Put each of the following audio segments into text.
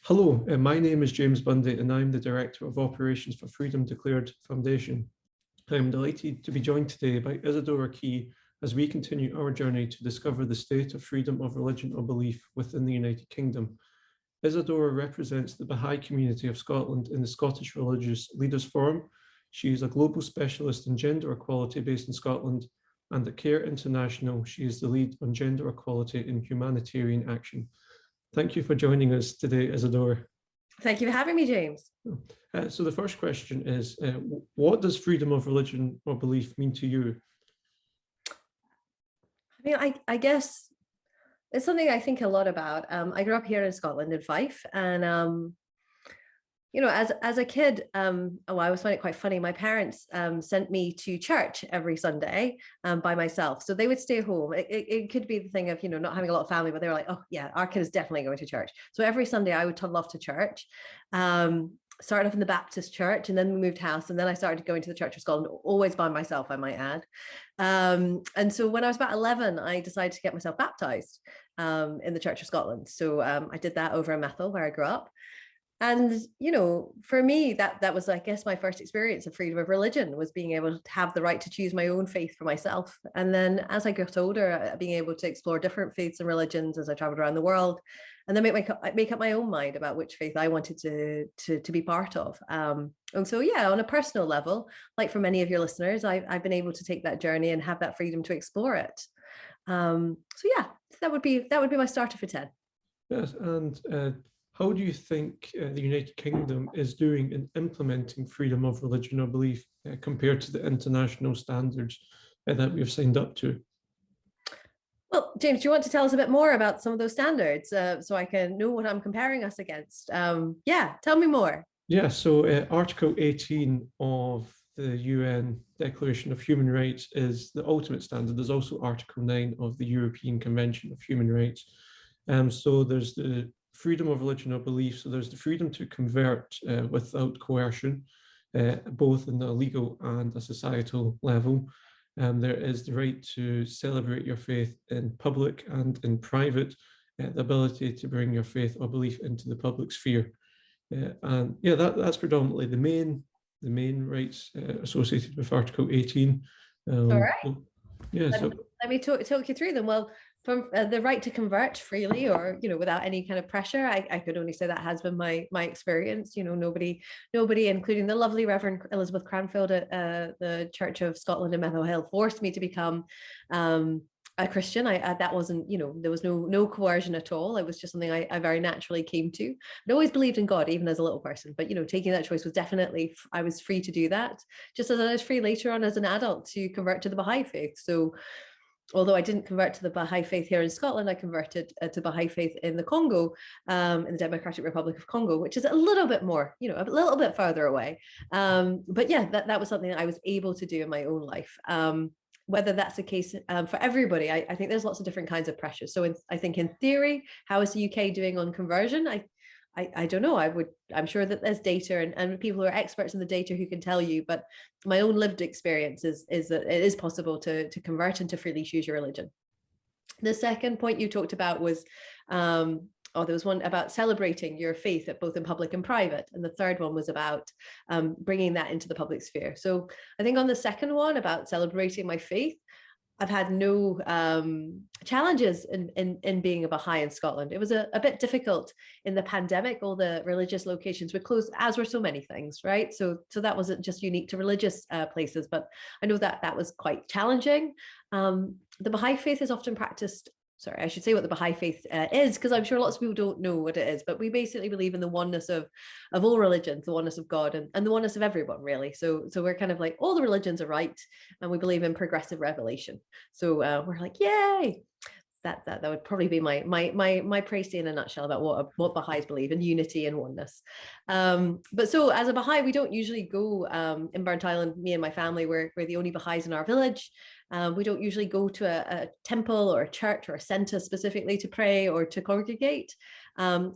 Hello, my name is James Bundy and I'm the Director of Operations for Freedom Declared Foundation. I'm delighted to be joined today by Isadora Quay as we continue our journey to discover the state of freedom of religion or belief within the United Kingdom. Isadora represents the Baha'i Community of Scotland in the Scottish Religious Leaders Forum. She is a global specialist in gender equality based in Scotland, and at CARE International, she is the lead on gender equality in humanitarian action. Thank you for joining us today, Isadora. Thank you for having me, James. So the first question is, what does freedom of religion or belief mean to you? I guess it's something I think a lot about. I grew up here in Scotland in Fife, and as a kid, I always find it quite funny. My parents sent me to church every Sunday by myself. So they would stay home. It could be the thing of, not having a lot of family, but they were like, oh yeah, our kid is definitely going to church. So every Sunday I would toddle off to church, started off in the Baptist church, and then we moved house. And then I started going to the Church of Scotland, always by myself, I might add. And so when I was about 11, I decided to get myself baptized in the Church of Scotland. So I did that over in Methil, where I grew up. And, for me, that was, I guess, my first experience of freedom of religion, was being able to have the right to choose my own faith for myself. And then as I got older, being able to explore different faiths and religions as I traveled around the world, and then make up my own mind about which faith I wanted to be part of. And so, yeah, on a personal level, like for many of your listeners, I've been able to take that journey and have that freedom to explore it. So yeah, that would be my starter for 10. Yes, and how do you think the United Kingdom is doing in implementing freedom of religion or belief compared to the international standards that we've signed up to? Well, James, do you want to tell us a bit more about some of those standards so I can know what I'm comparing us against? Yeah, tell me more. Yeah, so Article 18 of the UN Declaration of Human Rights is the ultimate standard. There's also Article 9 of the European Convention of Human Rights. So there's the freedom of religion or belief. So there's the freedom to convert without coercion, both in a legal and a societal level. There is the right to celebrate your faith in public and in private, the ability to bring your faith or belief into the public sphere. And yeah, that's predominantly the main rights associated with Article 18. All right. Yeah. Let me talk you through them. Well, from the right to convert freely or, without any kind of pressure, I could only say that has been my experience. Nobody, including the lovely Reverend Elizabeth Cranfield at the Church of Scotland in Methil Hill, forced me to become a Christian. That wasn't, there was no coercion at all. It was just something I very naturally came to. I'd always believed in God, even as a little person, but, taking that choice was definitely, I was free to do that, just as I was free later on as an adult to convert to the Baha'i faith. So although I didn't convert to the Baha'i faith here in Scotland, I converted to Baha'i faith in the Congo, in the Democratic Republic of Congo, which is a little bit more, a little bit further away. But yeah, that was something that I was able to do in my own life. Whether that's the case for everybody, I think there's lots of different kinds of pressures. So I think in theory, how is the UK doing on conversion? I don't know. I'm sure that there's data and people who are experts in the data who can tell you, but my own lived experience is that it is possible to convert and to freely choose your religion. The second point you talked about was, there was one about celebrating your faith both in public and private. And the third one was about bringing that into the public sphere. So I think on the second one about celebrating my faith, I've had no challenges in being a Baha'i in Scotland. It was a bit difficult in the pandemic. All the religious locations were closed, as were so many things, right? So that wasn't just unique to religious places, but I know that was quite challenging. The Baha'i faith is often practiced. Sorry, I should say what the Baha'i faith is, because I'm sure lots of people don't know what it is, but we basically believe in the oneness of all religions, the oneness of God and the oneness of everyone, really. So we're kind of like, all the religions are right, and we believe in progressive revelation. So we're like, yay! That would probably be my praise in a nutshell about what Baha'is believe in, unity and oneness. But so as a Baha'i, we don't usually go in Burnt Island. Me and my family, we're the only Baha'is in our village. We don't usually go to a temple or a church or a center specifically to pray or to congregate.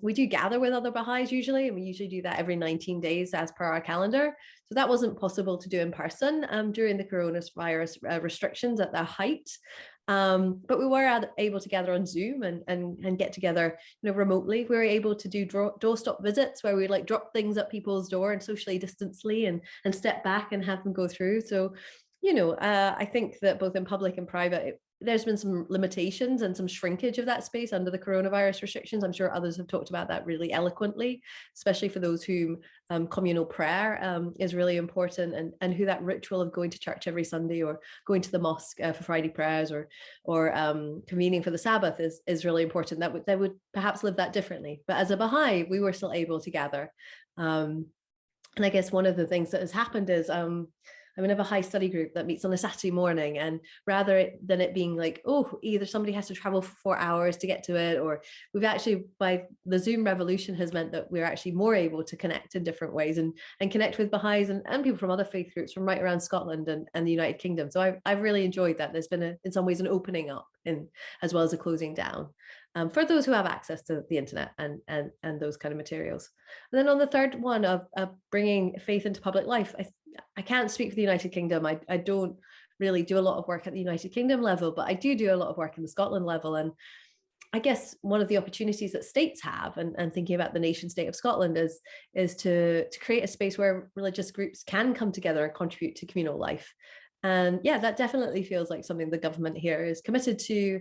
We do gather with other Baha'is usually, and we usually do that every 19 days as per our calendar. So that wasn't possible to do in person during the coronavirus restrictions at their height. But we were able to gather on Zoom and get together, remotely. We were able to do doorstop visits where we like drop things at people's door and socially distantly and step back and have them go through. So, I think that both in public and private, there's been some limitations and some shrinkage of that space under the coronavirus restrictions. I'm sure others have talked about that really eloquently, especially for those whom communal prayer is really important, and who that ritual of going to church every Sunday or going to the mosque for Friday prayers or convening for the Sabbath is really important. They would perhaps live that differently. But as a Baha'i, we were still able to gather. And I guess one of the things that has happened is I'm in a Baha'i study group that meets on a Saturday morning, and rather than it being like, oh, either somebody has to travel for 4 hours to get to it, or we've actually, by the Zoom revolution, has meant that we're actually more able to connect in different ways and connect with Baha'is and people from other faith groups from right around Scotland and the United Kingdom. So I've really enjoyed that. There's been in some ways an opening up as well as a closing down. For those who have access to the internet and those kind of materials. And then on the third one of bringing faith into public life, I can't speak for the United Kingdom. I don't really do a lot of work at the United Kingdom level, but I do a lot of work in the Scotland level. And I guess one of the opportunities that states have, and thinking about the nation state of Scotland, is to create a space where religious groups can come together and contribute to communal life. And yeah, that definitely feels like something the government here is committed to.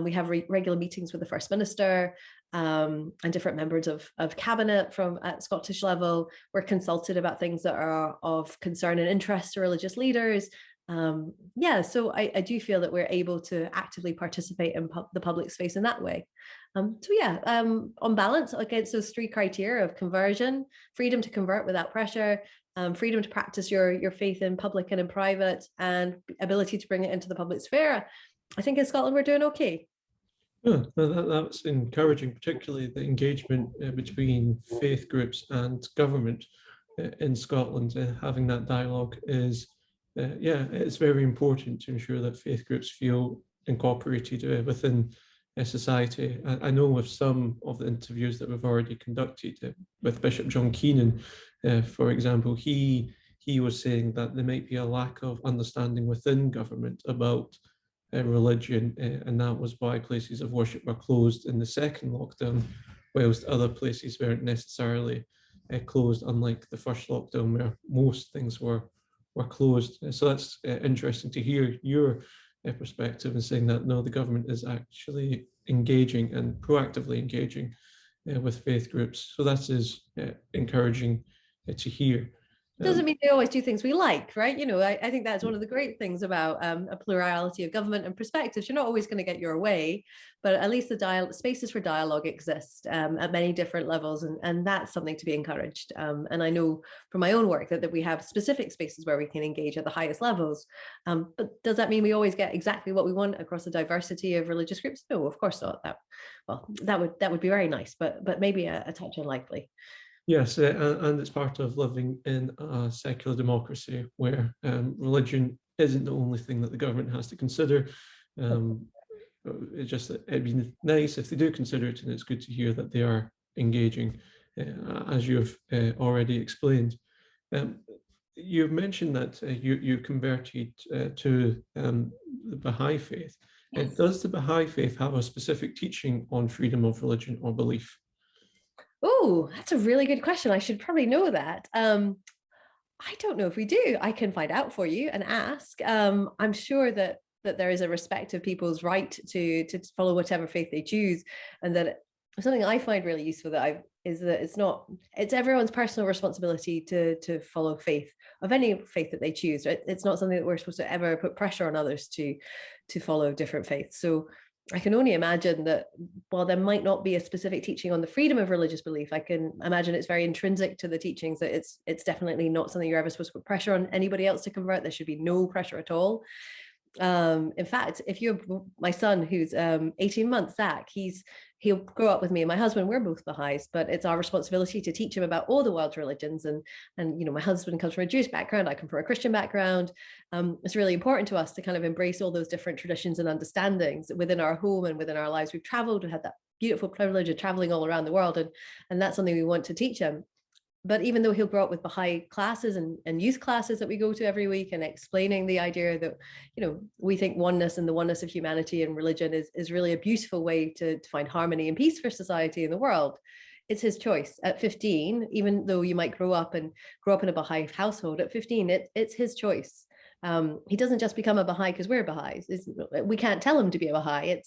We have regular meetings with the First Minister and different members of cabinet at Scottish level. We're consulted about things that are of concern and interest to religious leaders. So I do feel that we're able to actively participate in the public space in that way. On balance, against those three criteria of conversion, freedom to convert without pressure, freedom to practice your faith in public and in private, and ability to bring it into the public sphere, I think in Scotland we're doing okay. Yeah, that's encouraging, particularly the engagement between faith groups and government in Scotland. Having that dialogue is, it's very important to ensure that faith groups feel incorporated within society. I know with some of the interviews that we've already conducted with Bishop John Keenan, for example, he was saying that there might be a lack of understanding within government about religion, and that was why places of worship were closed in the second lockdown, whilst other places weren't necessarily closed, unlike the first lockdown where most things were closed. So that's interesting to hear your perspective and saying that no, the government is actually engaging and proactively engaging with faith groups. So that is encouraging to hear. Doesn't mean they always do things we like, right? I think that's one of the great things about a plurality of government and perspectives. You're not always going to get your way, but at least the spaces for dialogue exist at many different levels, and that's something to be encouraged. And I know from my own work that we have specific spaces where we can engage at the highest levels. But does that mean we always get exactly what we want across a diversity of religious groups? No, of course not. That would be very nice, but maybe a touch unlikely. Yes, and it's part of living in a secular democracy where religion isn't the only thing that the government has to consider. It's just that it'd be nice if they do consider it, and it's good to hear that they are engaging, as you've already explained. You've mentioned that you converted to the Baha'i faith. Yes. Does the Baha'i faith have a specific teaching on freedom of religion or belief? Oh, that's a really good question. I should probably know that. I don't know if we do. I can find out for you and ask. I'm sure that there is a respect of people's right to follow whatever faith they choose, and that something I find really useful is that it's everyone's personal responsibility to follow faith of any faith that they choose. It's not something that we're supposed to ever put pressure on others to follow different faiths. So I can only imagine that while there might not be a specific teaching on the freedom of religious belief, I can imagine it's very intrinsic to the teachings that it's definitely not something you're ever supposed to put pressure on anybody else to convert. There should be no pressure at all. In fact, if my son who's 18 months, Zach, he'll grow up with me and my husband. We're both Baha'is, but it's our responsibility to teach him about all the world's religions. And my husband comes from a Jewish background, I come from a Christian background. It's really important to us to kind of embrace all those different traditions and understandings within our home and within our lives. We've traveled, we had that beautiful privilege of traveling all around the world, and that's something we want to teach him. but even though he'll grow up with Baha'i classes and youth classes that we go to every week, and explaining the idea that, we think oneness and the oneness of humanity and religion is really a beautiful way to find harmony and peace for society and the world. It's his choice at 15, even though you might grow up in a Baha'i household. At 15, it's his choice. He doesn't just become a Baha'i because we're Baha'is. We can't tell him to be a Baha'i.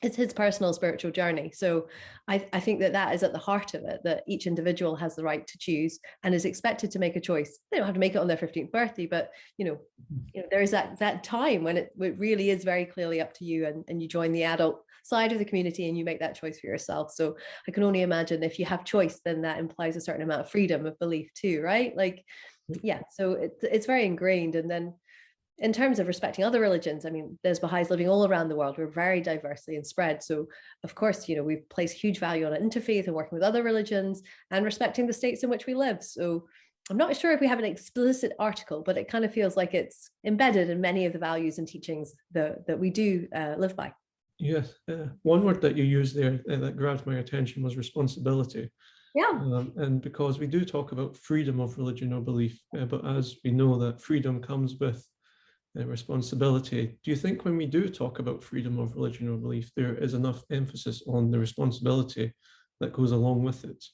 It's his personal spiritual journey. So I think that is at the heart of it, that each individual has the right to choose and is expected to make a choice. They don't have to make it on their 15th birthday, but there is that time when it really is very clearly up to you, and you join the adult side of the community and you make that choice for yourself. So I can only imagine if you have choice, then that implies a certain amount of freedom of belief too, right? Like, yeah, so it's very ingrained. And then in terms of respecting other religions, I mean, there's Baha'is living all around the world. We're very diversely and spread. So of course, we place huge value on interfaith and working with other religions and respecting the states in which we live. So I'm not sure if we have an explicit article, but it kind of feels like it's embedded in many of the values and teachings that we do live by. Yes, one word that you used there that grabbed my attention was responsibility. Yeah. And because we do talk about freedom of religion or belief, but as we know that freedom comes with responsibility, do you think when we do talk about freedom of religion or belief, there is enough emphasis on the responsibility that goes along with it?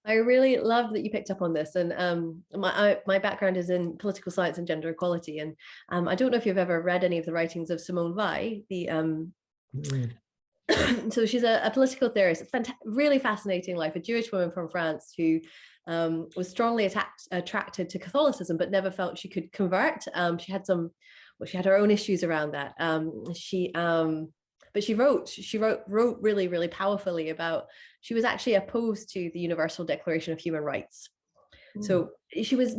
I really love that you picked up on this. And my background is in political science and gender equality. And I don't know if you've ever read any of the writings of Simone Weil, so she's a political theorist, really fascinating life, a Jewish woman from France who was strongly attracted to Catholicism, but never felt she could convert. She had her own issues around that. But she wrote really, really powerfully about, she was actually opposed to the Universal Declaration of Human Rights. So she was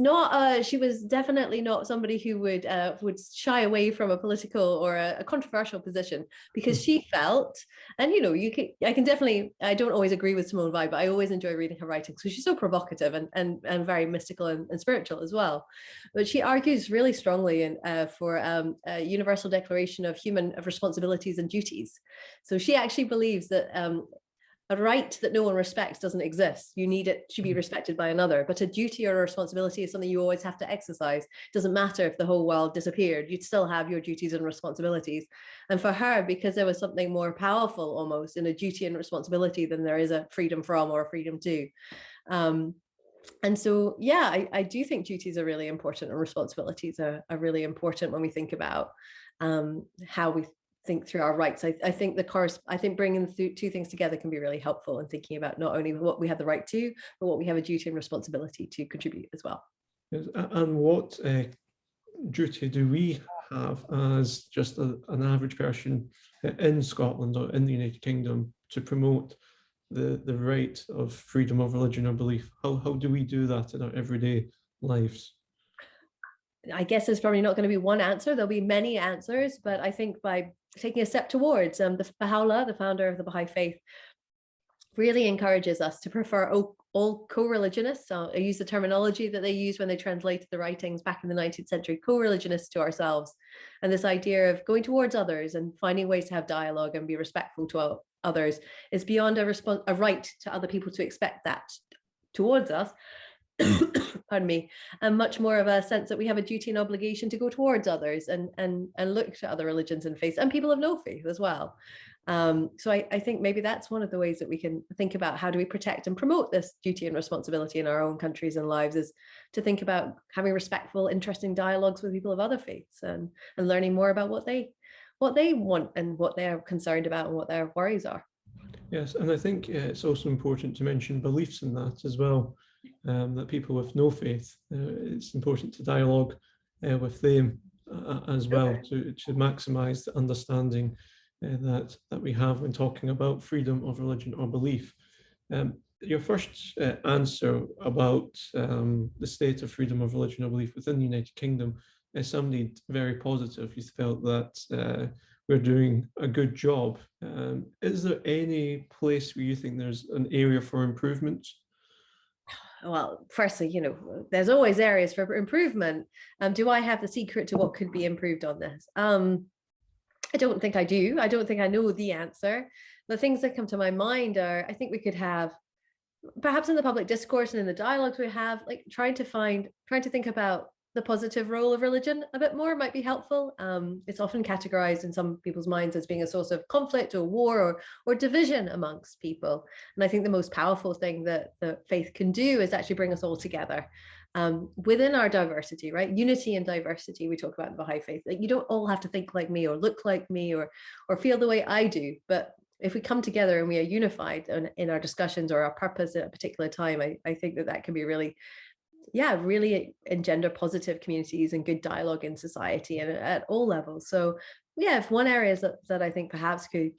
definitely not somebody who would shy away from a political or a controversial position, because she felt, and I don't always agree with Simone Weil, but I always enjoy reading her writing because she's so provocative and very mystical and spiritual as well. But she argues really strongly for a universal declaration of responsibilities and duties. So she actually believes that a right that no one respects doesn't exist. You need it to be respected by another, but a duty or a responsibility is something you always have to exercise. It doesn't matter if the whole world disappeared, you'd still have your duties and responsibilities. And for her, because there was something more powerful almost in a duty and responsibility than there is a freedom from or a freedom to. And so, yeah, I do think duties are really important and responsibilities are really important when we think about how we think through our rights. I think bringing the two things together can be really helpful in thinking about not only what we have the right to, but what we have a duty and responsibility to contribute as well. And what duty do we have as just an average person in Scotland or in the United Kingdom to promote the right of freedom of religion or belief? How do we do that in our everyday lives? I guess there's probably not going to be one answer. There'll be many answers, but I think by taking a step towards, the Baha'u'llah, the founder of the Baha'i faith, really encourages us to prefer all co-religionists. I use the terminology that they used when they translated the writings back in the 19th century, co-religionists to ourselves. And this idea of going towards others and finding ways to have dialogue and be respectful to others is beyond a right to other people to expect that towards us. Pardon me, and much more of a sense that we have a duty and obligation to go towards others and look to other religions and faiths and people of no faith as well. So I think maybe that's one of the ways that we can think about how do we protect and promote this duty and responsibility in our own countries and lives, is to think about having respectful, interesting dialogues with people of other faiths and learning more about what they want and what they're concerned about and what their worries are. Yes, and I think it's also important to mention beliefs in that as well. That people with no faith, it's important to dialogue with them as well to maximize the understanding that we have when talking about freedom of religion or belief. Your first answer about the state of freedom of religion or belief within the United Kingdom sounded very positive. You felt that we're doing a good job. Is there any place where you think there's an area for improvement? Well, firstly, there's always areas for improvement. Do I have the secret to what could be improved on this? I don't think I do. I don't think I know the answer. The things that come to my mind are, I think we could have perhaps in the public discourse and in the dialogues we have, like trying to think about the positive role of religion a bit more might be helpful. It's often categorized in some people's minds as being a source of conflict or war or division amongst people. And I think the most powerful thing that faith can do is actually bring us all together within our diversity, right? Unity and diversity, we talk about in the Baha'i faith. Like, you don't all have to think like me or look like me or feel the way I do, but if we come together and we are unified in our discussions or our purpose at a particular time, I think that can be really, really engender positive communities and good dialogue in society and at all levels. So yeah, if one area that I think perhaps could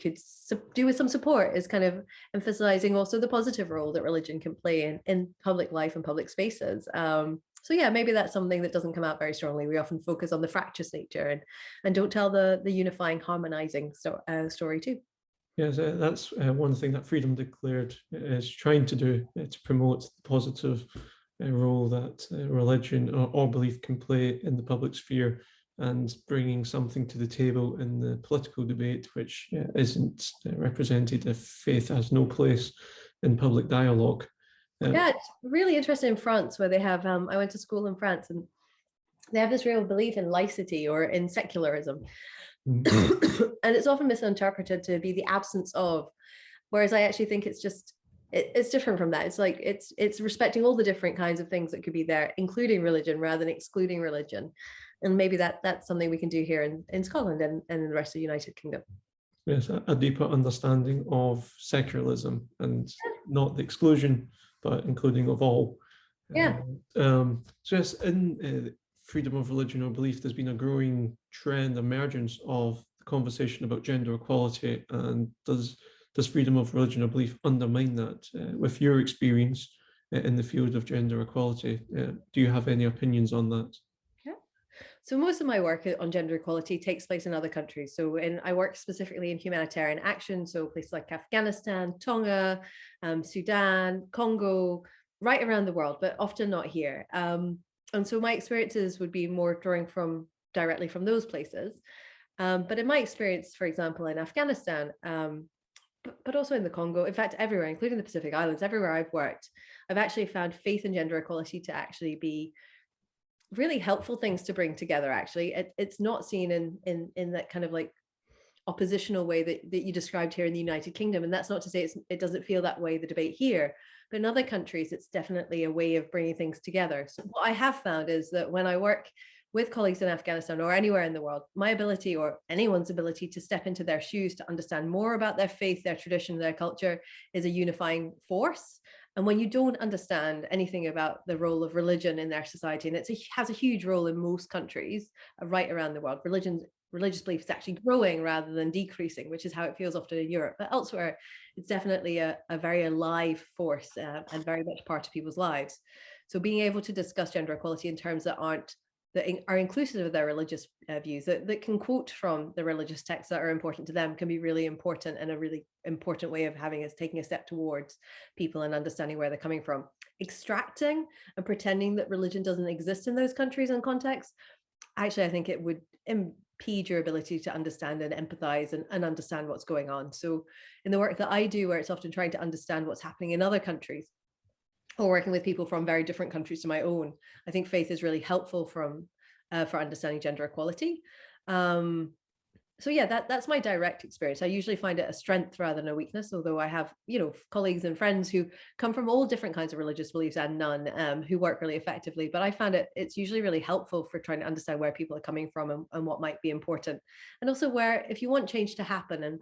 do with some support is kind of emphasizing also the positive role that religion can play in public life and public spaces. So yeah, maybe that's something that doesn't come out very strongly. We often focus on the fractious nature and don't tell the unifying, harmonizing story too. Yes, that's one thing that Freedom Declared is trying to do, to promote the positive role that religion or belief can play in the public sphere, and bringing something to the table in the political debate which isn't represented if faith has no place in public dialogue. Yeah, it's really interesting in France, where they have, I went to school in France, and they have this real belief in laicity or in secularism. And it's often misinterpreted to be the absence of, whereas I actually think it's different from that. It's like it's respecting all the different kinds of things that could be there, including religion rather than excluding religion. And maybe that's something we can do here in Scotland and in the rest of the United Kingdom. Yes, a deeper understanding of secularism and not the exclusion, but including of all. Yeah. So yes, in freedom of religion or belief, there's been a growing trend, emergence of the conversation about gender equality. And does freedom of religion or belief undermine that? With your experience in the field of gender equality, do you have any opinions on that? Yeah. So most of my work on gender equality takes place in other countries. So I work specifically in humanitarian action, so places like Afghanistan, Tonga, Sudan, Congo, right around the world, but often not here. And so my experiences would be more drawing directly from those places. But in my experience, for example, in Afghanistan, but also in the Congo, in fact, everywhere, including the Pacific Islands, everywhere I've worked, I've actually found faith and gender equality to actually be really helpful things to bring together. Actually, it's not seen in that kind of like oppositional way that you described here in the United Kingdom. And that's not to say it doesn't feel that way, the debate here, but in other countries, it's definitely a way of bringing things together. So what I have found is that when I work with colleagues in Afghanistan or anywhere in the world, my ability or anyone's ability to step into their shoes, to understand more about their faith, their tradition, their culture is a unifying force. And when you don't understand anything about the role of religion in their society, and has a huge role in most countries right around the world, religious belief is actually growing rather than decreasing, which is how it feels often in Europe. But elsewhere, it's definitely a very alive force and very much part of people's lives. So being able to discuss gender equality in terms that are inclusive of their religious views, that can quote from the religious texts that are important to them, can be really important, and a really important way of taking a step towards people and understanding where they're coming from. Extracting and pretending that religion doesn't exist in those countries and contexts, actually, I think it would impede your ability to understand and empathize and understand what's going on. So in the work that I do, where it's often trying to understand what's happening in other countries, or working with people from very different countries to my own, I think faith is really helpful for understanding gender equality. So yeah, that's my direct experience. I usually find it a strength rather than a weakness, although I have, colleagues and friends who come from all different kinds of religious beliefs and none, who work really effectively. But I found it's usually really helpful for trying to understand where people are coming from and what might be important. And also where, if you want change to happen, and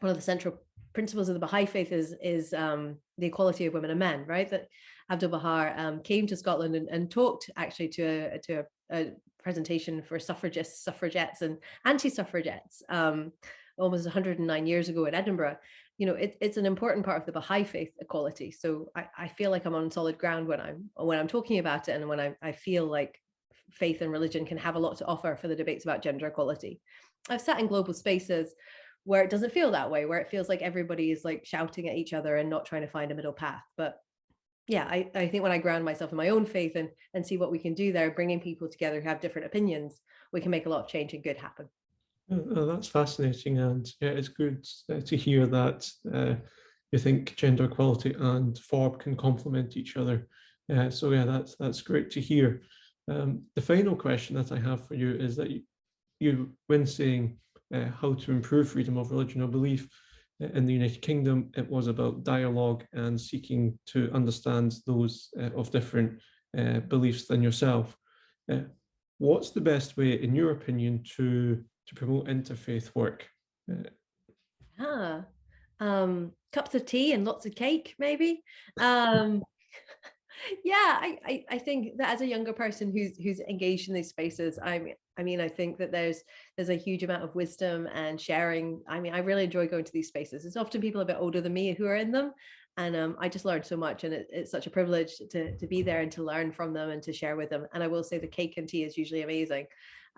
one of the central principles of the Baha'i faith is the equality of women and men, right? That Abdu'l-Baha came to Scotland and talked actually to a presentation for suffragists, suffragettes, and anti-suffragettes almost 109 years ago in Edinburgh. It's an important part of the Baha'i faith equality. So I feel like I'm on solid ground when I'm talking about it, and when I feel like faith and religion can have a lot to offer for the debates about gender equality. I've sat in global spaces where it doesn't feel that way, where it feels like everybody is like shouting at each other and not trying to find a middle path. But yeah, I think when I ground myself in my own faith and see what we can do there, bringing people together who have different opinions, we can make a lot of change and good happen. Oh, that's fascinating, and yeah, it's good to hear that you think gender equality and FORB can complement each other. So yeah, that's great to hear. The final question that I have for you is that you when saying how to improve freedom of religion or belief in the United Kingdom, it was about dialogue and seeking to understand those of different beliefs than yourself. What's the best way, in your opinion, to promote interfaith work? Ah, cups of tea and lots of cake, maybe. Um, yeah, I think that as a younger person who's engaged in these spaces, I mean, I think that there's a huge amount of wisdom and sharing. I mean, I really enjoy going to these spaces. It's often people a bit older than me who are in them, and I just learned so much, and it's such a privilege to be there and to learn from them and to share with them. And I will say the cake and tea is usually amazing.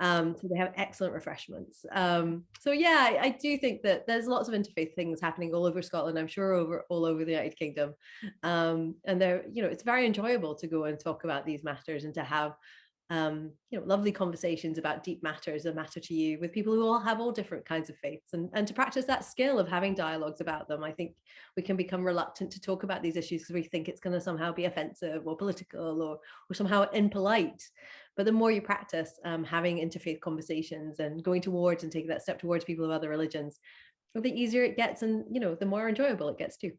So they have excellent refreshments. So yeah, I do think that there's lots of interfaith things happening all over Scotland. I'm sure all over the United Kingdom, and they're, you know, it's very enjoyable to go and talk about these matters and to have you know, lovely conversations about deep matters that matter to you with people who all have all different kinds of faiths, and to practice that skill of having dialogues about them. I think we can become reluctant to talk about these issues because we think it's going to somehow be offensive or political or somehow impolite. But the more you practice having interfaith conversations and going towards and taking that step towards people of other religions, the easier it gets, and you know, the more enjoyable it gets too.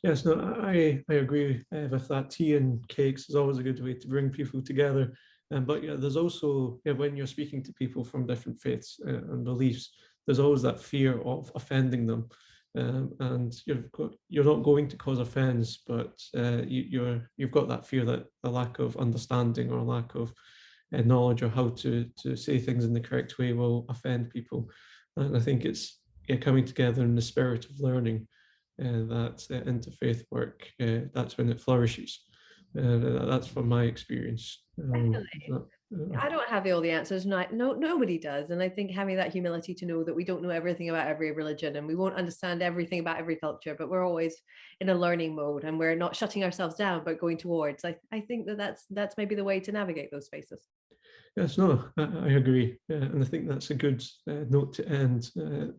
Yes, no, I agree with that. Tea and cakes is always a good way to bring people together. But yeah, there's also, yeah, when you're speaking to people from different faiths and beliefs, there's always that fear of offending them. And you're not going to cause offense, but you've got that fear that the lack of understanding or lack of knowledge or how to say things in the correct way will offend people. And I think it's, yeah, coming together in the spirit of learning that interfaith work, that's when it flourishes. That's from my experience. I don't have all the answers. Nobody does. And I think having that humility to know that we don't know everything about every religion and we won't understand everything about every culture, but we're always in a learning mode and we're not shutting ourselves down, but going towards. I think that's maybe the way to navigate those spaces. Yes, no, I agree, and I think that's a good note to end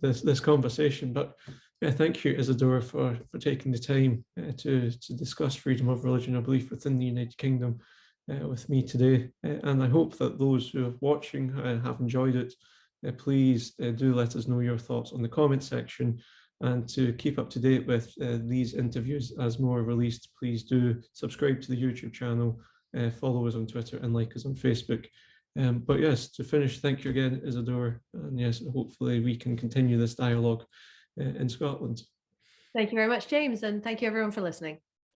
this conversation. But thank you, Isadora, for taking the time to discuss freedom of religion or belief within the United Kingdom with me today. And I hope that those who are watching have enjoyed it. Please do let us know your thoughts on the comment section. And to keep up to date with these interviews as more are released, please do subscribe to the YouTube channel, follow us on Twitter, and like us on Facebook. But yes, to finish, thank you again, Isadora. And yes, hopefully we can continue this dialogue in Scotland. Thank you very much, James. And thank you everyone for listening.